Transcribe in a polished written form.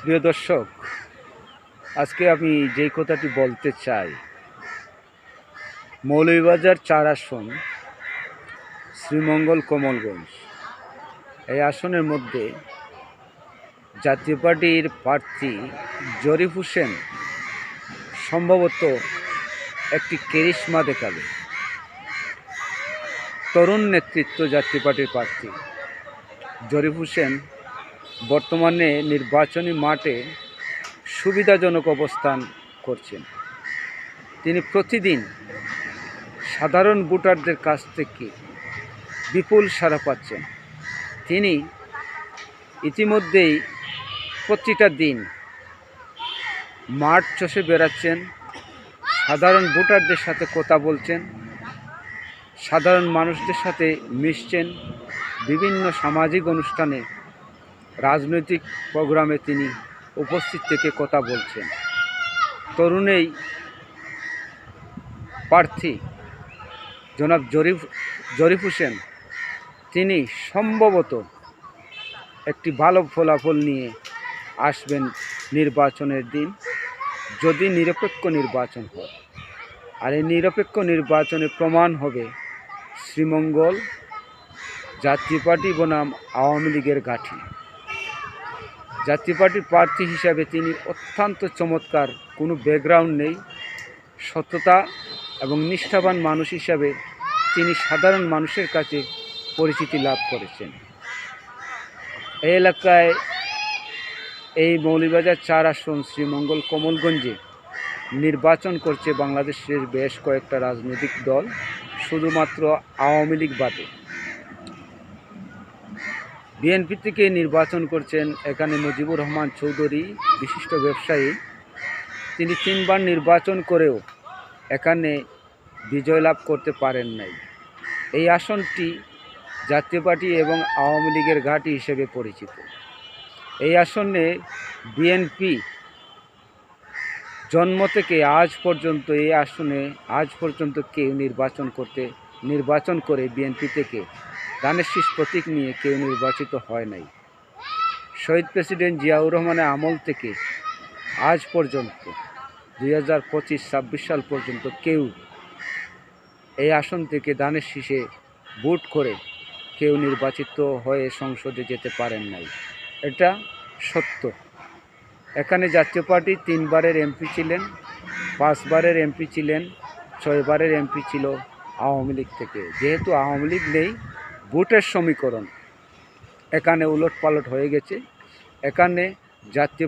প্রিয় দর্শক, আজকে আমি যেই কথাটি বলতে চাই, মৌলভীবাজার 4 আসন শ্রীমঙ্গল কমলগঞ্জ, এই আসনের মধ্যে জাতীয় পার্টির প্রার্থী জরিফ হোসেন সম্ভবত একটি কেরিশমা দেখাবে। তরুণ নেতৃত্ব জাতীয় পার্টির প্রার্থী জরিফ হোসেন বর্তমানে নির্বাচনী মাঠে সুবিধাজনক অবস্থান করছেন। তিনি প্রতিদিন সাধারণ ভোটারদের কাছ থেকে বিপুল সাড়া পাচ্ছেন। তিনি ইতিমধ্যেই প্রতিটা দিন মাঠ চষে বেড়াচ্ছেন, সাধারণ ভোটারদের সাথে কথা বলছেন, সাধারণ মানুষদের সাথে মিশছেন, বিভিন্ন সামাজিক অনুষ্ঠানে, রাজনৈতিক প্রোগ্রামে তিনি উপস্থিত থেকে কথা বলছেন। তরুণ এই প্রার্থী জনাব জরিফ হোসেন তিনি সম্ভবত একটি ভালো ফলাফল নিয়ে আসবেন নির্বাচনের দিন, যদি নিরপেক্ষ নির্বাচন হয়। আর এই নিরপেক্ষ নির্বাচনে প্রমাণ হবে শ্রীমঙ্গল জাতীয় পার্টি বনাম আওয়ামী লীগের ঘাঁটি। জাতীয় পার্টির প্রার্থী হিসাবে তিনি অত্যন্ত চমৎকার, কোনো ব্যাকগ্রাউন্ড নেই, সততা এবং নিষ্ঠাবান মানুষ হিসাবে তিনি সাধারণ মানুষের কাছে পরিচিতি লাভ করেছেন। এই এলাকায় এই মৌলভীবাজার 4 আসন শ্রীমঙ্গল কমলগঞ্জে নির্বাচন করছে বাংলাদেশের বেশ কয়েকটা রাজনৈতিক দল, শুধুমাত্র আওয়ামী লীগ বাদে। বিএনপি থেকে নির্বাচন করছেন এখানে মুজিবুর রহমান চৌধুরী, বিশিষ্ট ব্যবসায়ী। তিনি 3 বার নির্বাচন করেও এখানে বিজয় লাভ করতে পারেন নাই। এই আসনটি জাতীয় পার্টি এবং আওয়ামী লীগের ঘাঁটি হিসেবে পরিচিত। এই আসনে বিএনপি জন্ম থেকে আজ পর্যন্ত এই আসনে কেউ নির্বাচন করে বিএনপি থেকে ধানের শীষ প্রতীক নিয়ে কেউ নির্বাচিত হয় নাই। শহীদ প্রেসিডেন্ট জিয়াউর রহমানের আমল থেকে আজ পর্যন্ত 2025-26 সাল পর্যন্ত কেউ এই আসন থেকে ধানের শীষে ভোট করে কেউ নির্বাচিত হয়ে সংসদে যেতে পারেন নাই। এটা সত্য। এখানে জাতীয় পার্টি 3 বারের এমপি ছিলেন, 5 বারের এমপি ছিলেন, 6 বারের এমপি ছিল আওয়ামী লীগ থেকে। যেহেতু আওয়ামী লীগ নেই, ভোটের সমীকরণ এখানে উলটপালট হয়ে গেছে। এখানে জাতীয়